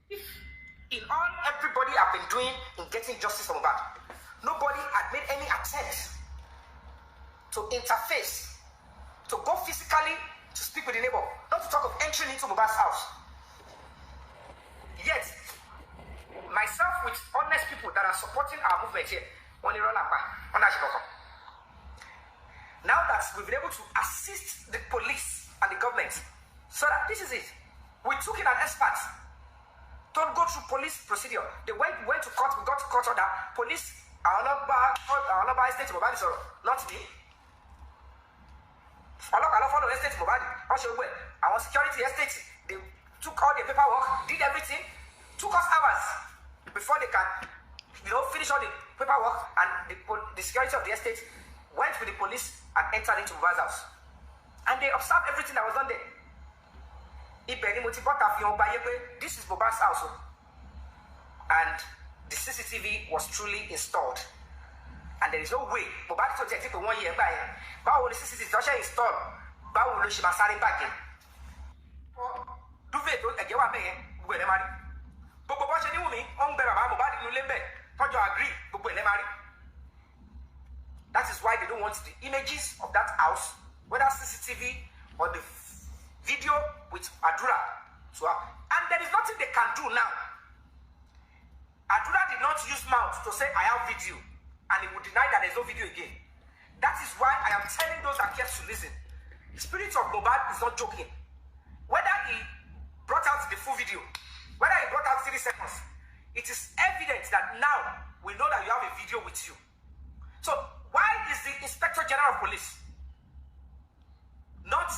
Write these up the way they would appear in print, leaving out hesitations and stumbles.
In all everybody have been doing in getting justice for Mohbad, nobody had made any attempt to interface, to go physically to speak with the neighbor, not to talk of entering into Mohbad's house. Yet, myself with honest people that are supporting our movement here, now that we've been able to assist the police and the government, so that this is it. We took in an expert. Don't go through police procedure. They went to court. We got to court order. Police, our estate Mohbad, not me. Follow estate Mohbad. Our security estate. They took all the paperwork, did everything. Took us hours before they can, finish all the paperwork, and the security of the estate went with the police and entered into Mohbad's house. And they observed everything that was done there. This is Mohbad's house. And the CCTV was truly installed. And there is no way Mohbad to take 1 year. How will the CCTV installed? How will she masari back in? Do it again. But that is why they don't want the images of that house, whether CCTV or the video with Adura. And there is nothing they can do now. Adura did not use mouth to say, I have video, and he would deny that there is no video again. That is why I am telling those that care to listen. The spirit of Mohbad is not joking. Whether he brought out the full video, whether he brought out 3 seconds, it is evident that now we know that you have a video with you. So why is the Inspector General of Police not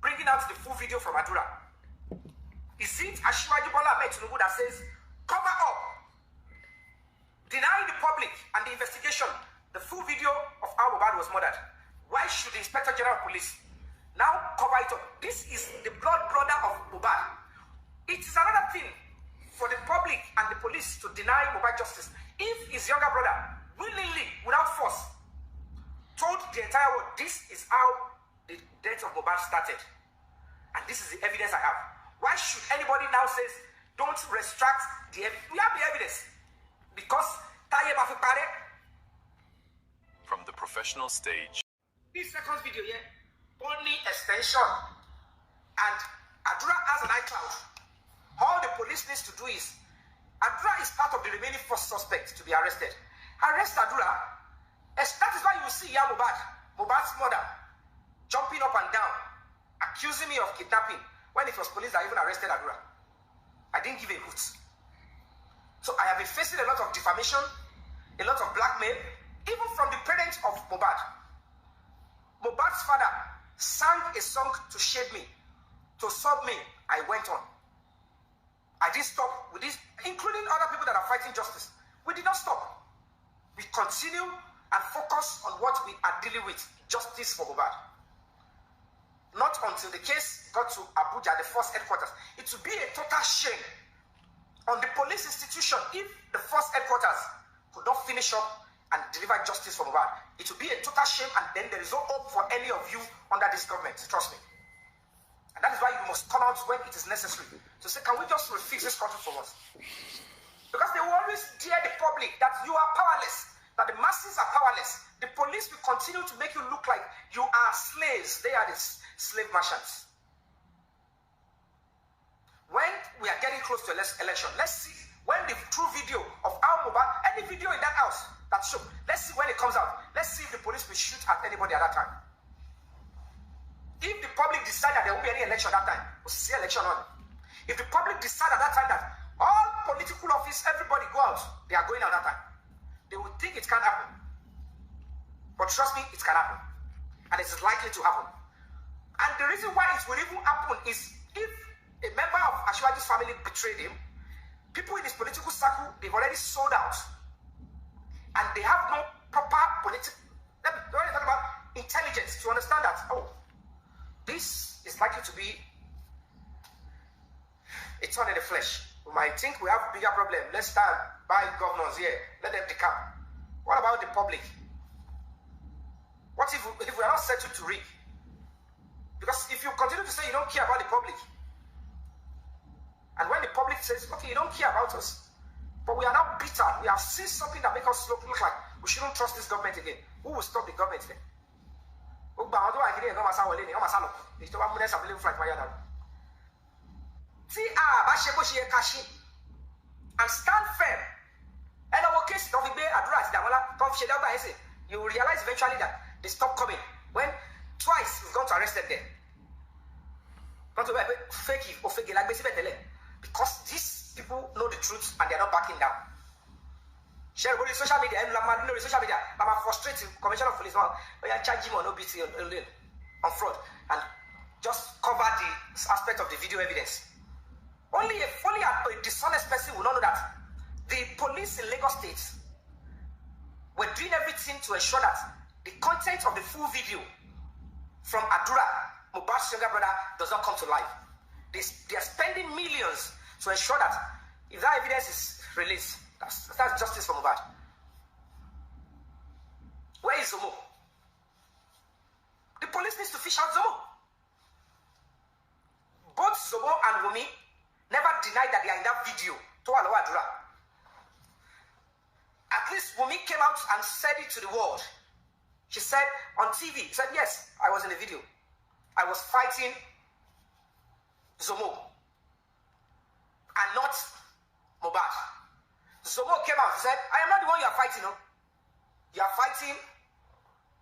bringing out the full video from Adura? Is it Asiwaju Bola Ahmed Tinubu that says, cover up, denying the public and the investigation the full video of how Mohbad was murdered? Why should the Inspector General of Police now cover it up? This is the blood brother of Mohbad. It is another thing for the public and the police to deny Mohbad justice if his younger brother, willingly, without force, told the entire world, this is how the death of Mohbad started. And this is the evidence I have. Why should anybody now say, don't retract the evidence? We have the evidence. Because from the professional stage. This second video here, only extension. And Adura has an iCloud. All the police needs to do is, Adura is part of the remaining 4 suspects to be arrested. Arrest Adura. That is why you see Mohbad's mother, jumping up and down, accusing me of kidnapping, when it was police that even arrested Adura. I didn't give a hoot. So I have been facing a lot of defamation, a lot of blackmail, even from the parents of Mohbad. Mohbad's father sang a song to shade me, to sub me. I went on. I didn't stop with this, including other people that are fighting justice. We did not stop. We continue and focus on what we are dealing with, justice for Mohbad. Not until the case got to Abuja, the first headquarters. It would be a total shame on the police institution if the first headquarters could not finish up and deliver justice for Mohbad. It would be a total shame, and then there is no hope for any of you under this government, trust me. And that is why you must come out when it is necessary to say, can we just refix this country for us? Because they will always dare the public that you are powerless, that the masses are powerless. The police will continue to make you look like you are slaves. They are the slave merchants. When we are getting close to election, let's see when the true video of our Mohbad, any video in that house that show, let's see when it comes out. Let's see if the police will shoot at anybody at that time. If the public decide that there won't be any election that time, we'll see election on. If the public decide at that time that all political office, everybody go out, they are going out that time, they will think it can happen. But trust me, it can happen. And it is likely to happen. And the reason why it will even happen is if a member of Asiwaju's family betrayed him, people in his political circle, they've already sold out. And they have no proper political, let me talk about intelligence to understand that, oh, this is likely to be a thorn in the flesh. We might think we have a bigger problem. Let's start buying governors here. Let them decamp. What about the public? What if we are not settled to rig? Because if you continue to say you don't care about the public, And when the public says, okay, you don't care about us, but we are now bitter, we have seen something that makes us look like we shouldn't trust this government again. Who will stop the government then? And stand firm. And our case, you will realize eventually that they stop coming. When twice we've gone to arrest them there. Because these people know the truth and they're not backing down. Share with social media, I'm frustrated. Commissioner of Police, charge him on OBT on fraud and just cover the aspect of the video evidence. Only a dishonest person will not know that the police in Lagos State were doing everything to ensure that the content of the full video from Adura, Mohbad's younger brother, does not come to life. They are spending millions to ensure that if that evidence is released, that's justice for Mohbad. Where is Zomo? The police needs to fish out Zomo. Both Zomo and Wumi never denied that they are in that video. At least Wumi came out and said it to the world. She said on TV, she said, yes, I was in the video. I was fighting Zomo and not Mohbad. Zomo came out and said, I am not the one you are fighting, no. You are fighting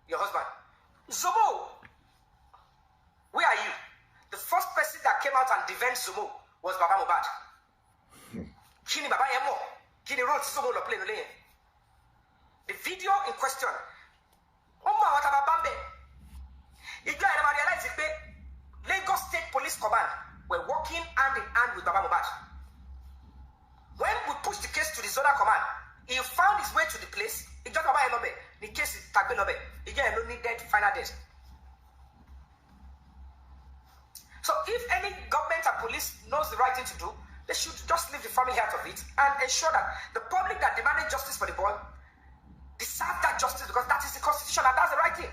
your husband. Zomo, where are you? The first person that came out and defended Zomo was Baba Mohbad. Kini Baba Emo. Kini wrote Zomo lo play no lane. The video in question. What about Bambe? If you realize it, Lagos State Police Command were working hand in hand with Baba Mohbad. When we pushed the case to the Zonal Command, he found his way to the place. He just Baba Enobe. The case is Tagbe Nobe. He just only dead final days. So if any government and police knows the right thing to do, they should just leave the family out of it and ensure that the public that demanded justice for the boy deserve that justice, because that is the constitution and that's the right thing.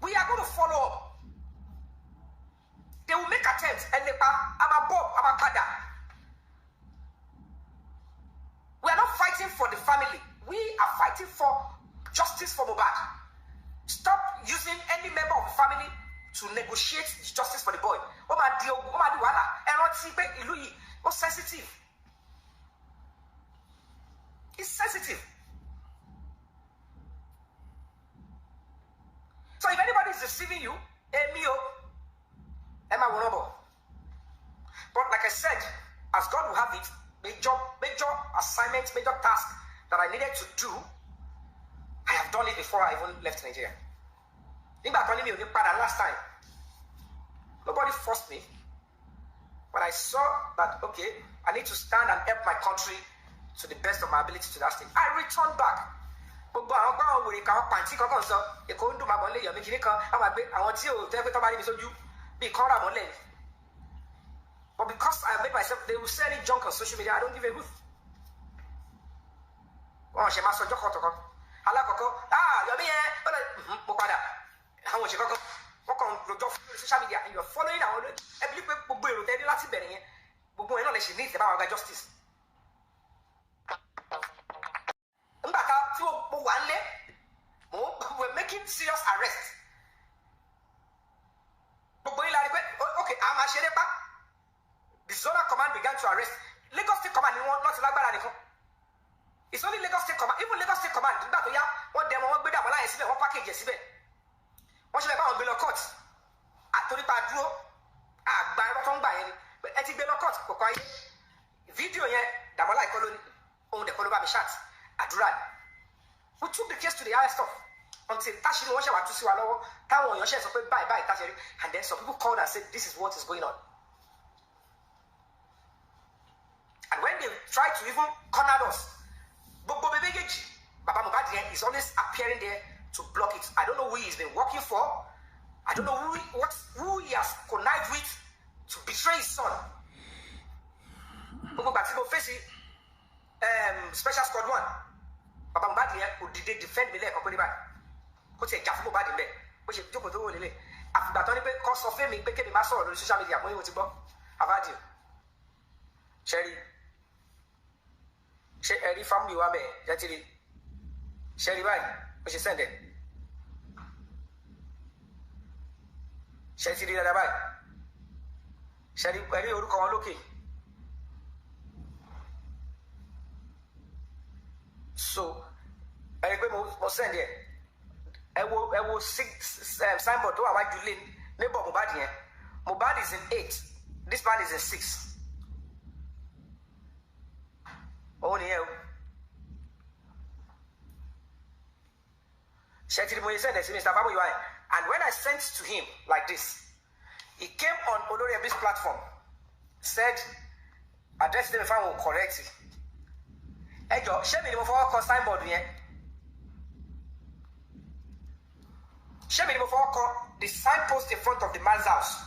We are going to follow up. They will make attempts. We are not fighting for the family. We are fighting for justice for Mohbad. Stop using any member of the family to negotiate justice for the boy. It's sensitive. It's sensitive. So if anybody is deceiving you, Emma Wonobo. But like I said, as God will have it, major assignment, major task that I needed to do, I have done it before I even left Nigeria. Last time, nobody forced me. But I saw that, okay, I need to stand and help my country to the best of my ability to that state. I returned back. But because I made myself, they will say any junk on social media, I don't give a hoot. Social media, and you're following our justice. We're making serious arrests. Okay, the Zonal Command began to arrest. Lagos State Command, it's only Lagos State Command. Even Lagos State Command, one demo, one package, what should I buy on Bello Court? Video we took the case to the higher stuff until Tashiri Washa to see bye, and then some people called and said this is what is going on. And when they try to even corner us, Baba Mohbad is always appearing there to block it. I don't know who he's been working for. I don't know who he has connived with to betray his son. Special Squad 1. Baba Mohbad did they defend me like company back? What's a Jafu Mohbad in there? Which is Joko Lele. After that, only because of him, he became a master on social media. When you want to go, I've had you. Sherry. Sherry family wa me. Jatiri. Sherry bye. What she send it? Sherry did bye. Sherry orúkọ wọn lókè. So, I go send it. I will signboard to our Julian neighbor Mohbad here. Mohbad is in 8. This man is in 6. Only here. Shetty Moye sent it to Mr. Babu UI. And when I sent to him like this, he came on Oloriabi's platform, said, address them if I will correct it. Hey, Joe, show me the more signboard here. Show me the signpost in front of the man's house.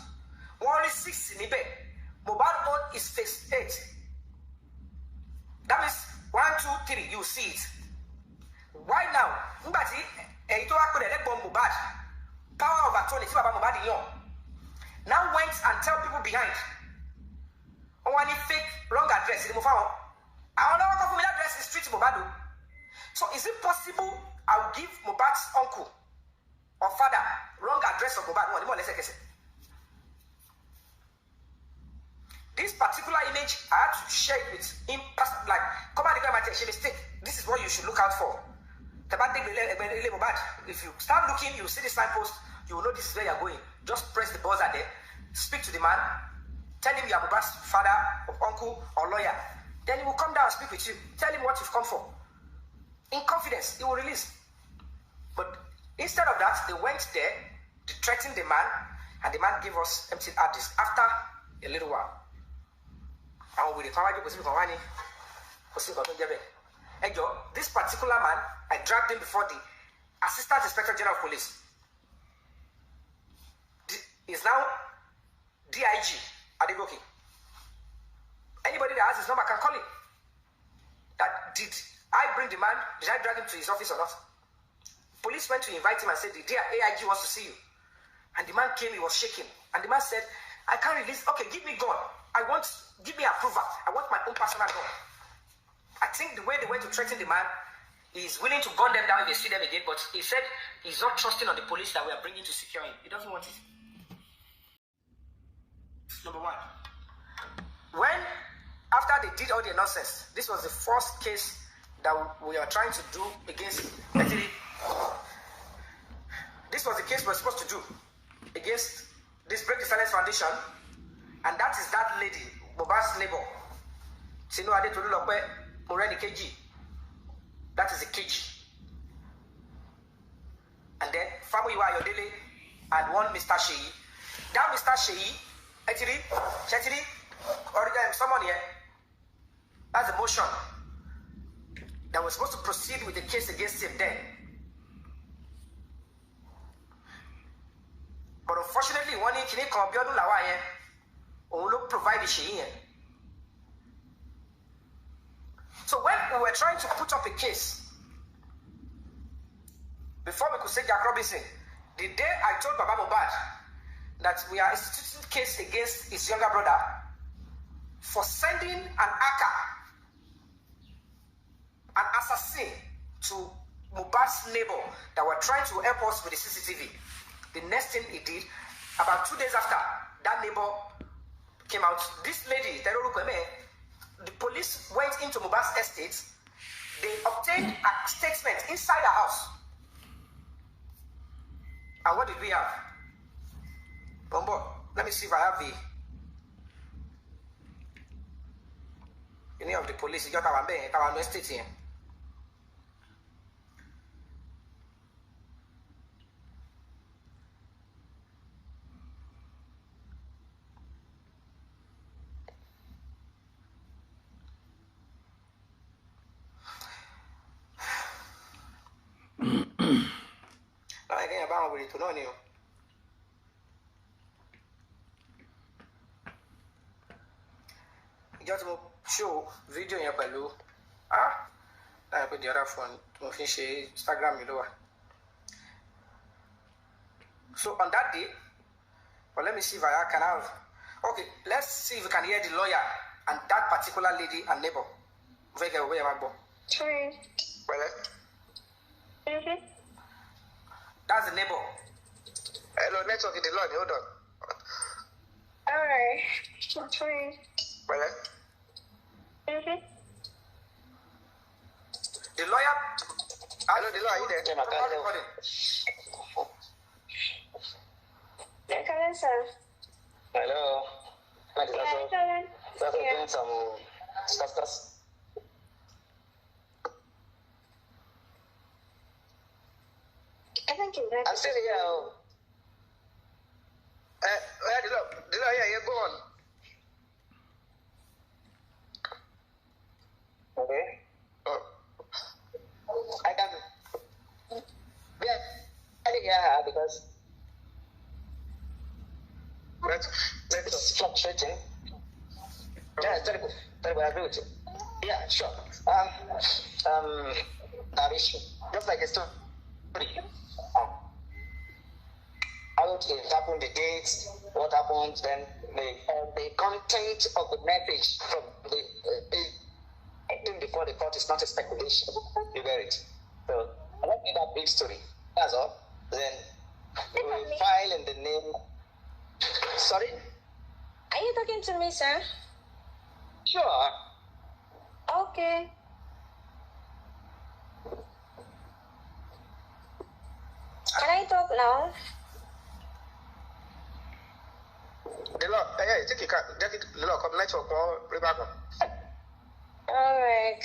Only 6 in Ibe. Mohbad on is face 8. That means 1, 2, 3. You see it. Why now? Mbati, Eito Akure let bomb Mohbad. Power of attorney. See about Mohbad young. Now went and tell people behind. On one fake wrong address. I don't know what for me address is street Mohbad. So is it possible I will give Mohbad's uncle or father wrong address of Mohbad? This particular image, I had to share it with him. Like, come on, the mistake. This is what you should look out for. If you start looking, you see the signpost, you will know this is where you're going. Just press the buzzer there, speak to the man, tell him you are Mohbad's father, or uncle, or lawyer. Then he will come down and speak with you. Tell him what you've come for. In confidence, he will release. But instead of that, they went there, they threatened the man, and the man gave us empty hard disk after a little while. And with the power, this particular man, I dragged him before the Assistant Inspector General of Police. Is now DIG Adegoke. Anybody that has his number can call him. That did I bring the man? Did I drag him to his office or not? Police went to invite him and said, the AIG wants to see you. And the man came, he was shaking. And the man said, I can't release. Okay, give me gun. Give me approval. I want my own personal gun. I think the way they went to threaten the man, he's willing to gun them down if they see them again, but he said he's not trusting on the police that we are bringing to secure him. He doesn't want it. Number one. When, after they did all the nonsense, this was the first case that we are trying to do against, actually, this was the case we're supposed to do against this Break the Silence Foundation, and that is that lady, Mohbad's neighbor, Sinu Adetolulope Moreni KG. That is a KG. And then Famuyiwa Ayodele and one Mr. Sheyi. That Mr. Sheyi, actually, someone here, that's a motion that was supposed to proceed with the case against him then. But unfortunately, one in Kini Kombionu Lawaye, Olo provided Sheyi. So when we were trying to put up a case, before we could say Jack Robinson, the day I told Baba Mohbad that we are instituting a case against his younger brother for sending an assassin to Mohbad's neighbor that were trying to help us with the CCTV. The next thing he did, about 2 days after, that neighbor came out. This lady, the police went into Mohbad's estate. They obtained a statement inside the house. And what did we have? Bombo, let me see if I have any of the police. You got our estate here. Just show video here below. I put the other phone to finish Instagram below. So on that day, well, let me see if I can have. Okay, let's see if we can hear the lawyer and that particular lady and neighbor. Sorry. That's the neighbor. Hello, network in the Lord, hold on. Alright. Sorry. The lawyer. Hello, the lawyer, are you there? Sir. Hello. Yeah, Doing some stuff. I think you're right. I'm still here. The lawyer, you go on. Okay. I can. Yeah, because that's fluctuating. Yeah, it's terrible. Terrible, I agree with you. Yeah, sure. Just like a story. How it happened, the dates, what happened, then the content of the message from the even before the court is not a speculation. You get it? So I don't need that big story. That's all. Then we file in the name. Sorry? Are you talking to me, sir? Sure. Okay. Can I talk now? The law, yeah, you think you can get it, the law, come network or back up. Alright.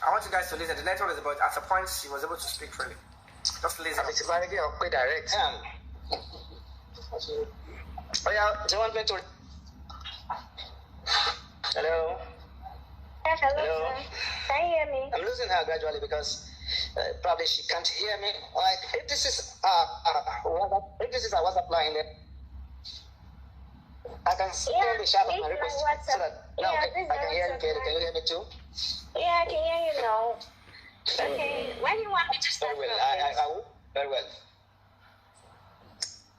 I want you guys to listen. The network is about at a point she was able to speak freely. Just listen. It's very good, quite direct. Oh yeah, do you want me to? Hello. Yeah, hello, Hello. sir. Can you hear me? I'm losing her gradually because probably she can't hear me. Like if this is a WhatsApp line, then I can still be sharp on my request so that now I can hear you clearly. Can you hear me too? Yeah, I can hear you now. Okay, where do you want me to start Very well. from? I will. Very well.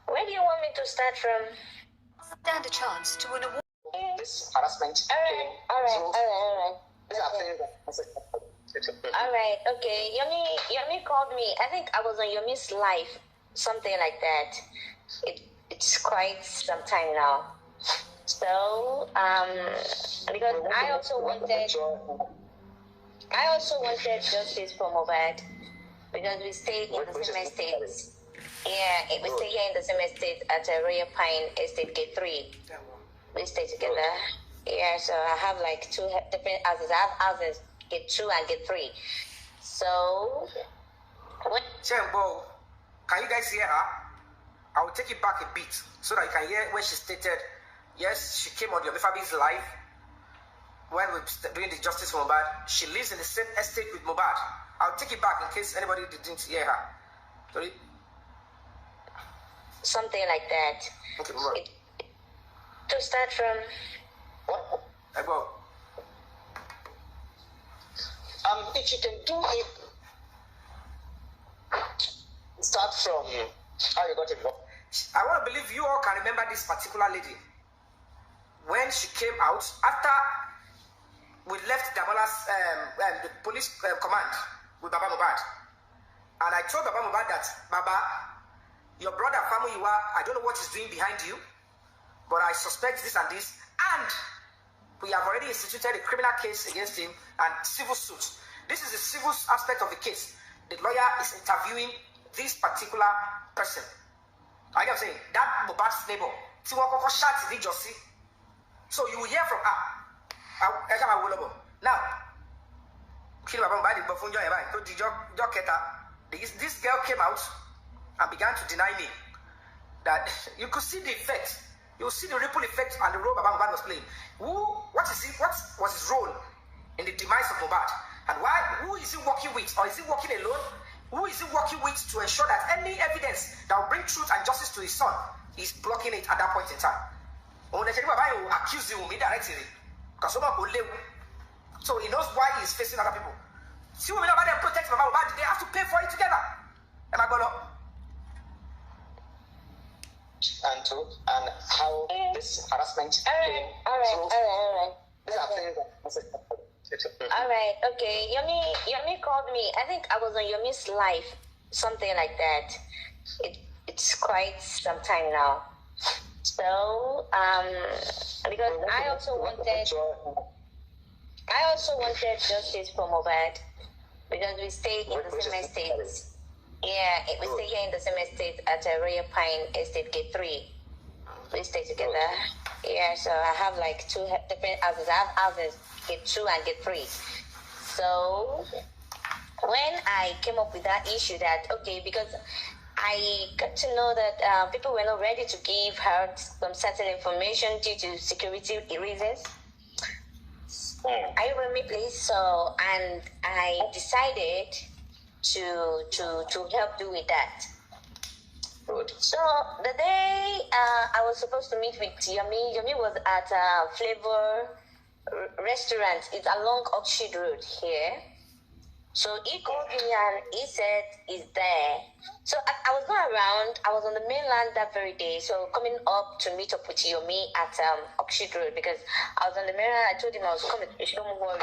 Where do you want me to start from? Stand a chance to win a This harassment. Alright. These are things that. Alright, okay. Yomi called me. I think I was on Yomi's live, something like that. It's quite some time now. So, because I also wanted justice for Mohbad because we stayed in the same estate. Yeah, we stay here in the same estate at Royal Pine Estate Gate 3. We stay together. Yeah, so I have like two different houses. I have houses Gate 2 and Gate 3. So, Chembo, can you guys hear her? I will take it back a bit so that you can hear where she stated, yes, she came on Yomi Fabiyi's live when we were doing the justice for Mohbad. She lives in the same estate with Mohbad. I'll take it back in case anybody didn't hear her. Sorry? something like that. Okay, right. To start from... What? I go. If you can do it, start from how you got involved. I want to believe you all can remember this particular lady. When she came out, after we left Damola's the police command with Baba Mohbad, and I told Baba Mohbad that, Baba, your brother Famuyiwa, I don't know what he's doing behind you, but I suspect this and this, and we have already instituted a criminal case against him and civil suit. This is the civil aspect of the case. The lawyer is interviewing this particular person. Like I'm saying, that Mohbad's neighbor, so you will hear from her. Now, this girl came out and began to deny me that you could see the effect. You see the ripple effect and the role Baba Mohbad was playing. What was his role in the demise of Mohbad? And why? Who is he working with? Or is he working alone? Who is he working with to ensure that any evidence that will bring truth and justice to his son is blocking it at that point in time? Accuse him indirectly. So he knows why he's facing other people. See women about them protect Baba Mohbad, they have to pay for it together. Am I going to? and how this harassment came. All right. These are things that All right, okay. Yomi called me. I think I was on Yomi's live, something like that. It's quite some time now. So, because I also wanted justice for Mohbad because we stayed in the same estate. Yeah, we stay here in the same estate at Royal Pine Estate Gate 3. We stay together. Yeah, so I have like two different houses. I have houses Gate 2 and Gate 3. So when I came up with that issue that, okay, because I got to know that people were not ready to give her some certain information due to security reasons. Are you with me, please? So, and I decided to help do with that. Good. So the day I was supposed to meet with Yomi was at Flavor Restaurant. It's along Oxford Road here. So he called me and he said he's there. So I was not around. I was on the mainland that very day. So coming up to meet up with Yomi at Oxford Road because I was on the mainland. I told him I was coming. You shouldn't worry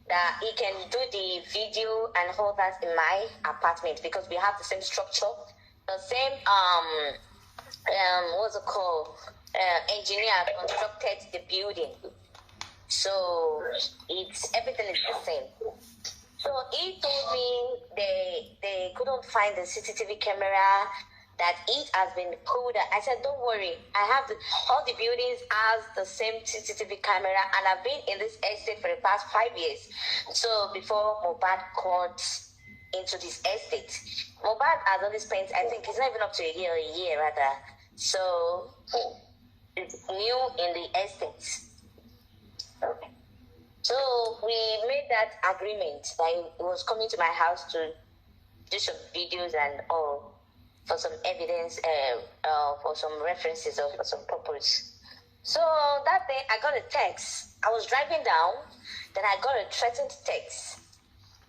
that he can do the video and all that in my apartment because we have the same structure, the same what's it called? Engineer constructed the building. So it's everything is the same. So he told me they couldn't find the CCTV camera, that it has been pulled out. I said, don't worry. I have all the buildings has the same CCTV camera, and I've been in this estate for the past 5 years. So before Mohbad got into this estate, Mohbad has only spent, I think it's not even up to a year rather. So it's new in the estate. Okay. So we made that agreement that he was coming to my house to do some videos and all for some evidence, for some references or for some purpose. So that day I got a text. I was driving down, then I got a threatened text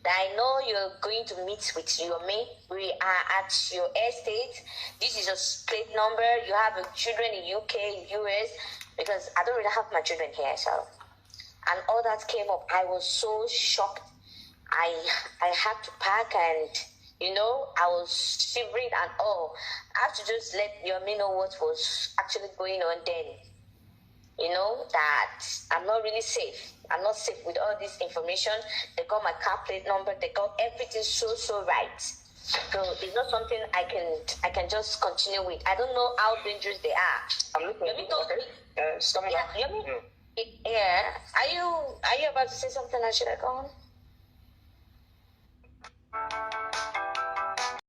that I know you're going to meet with Yomi. We are at your estate. This is your plate number. You have children in UK, US, because I don't really have my children here, so. And all that came up. I was so shocked. I had to pack and, I was shivering and all. I have to just let Yomi know what was actually going on then. That I'm not really safe. I'm not safe with all this information. They got my car plate number. They got everything so right. So it's not something I can just continue with. I don't know how dangerous they are. Yomi told me. Yomi. Yeah. Are you about to say something? I should have gone?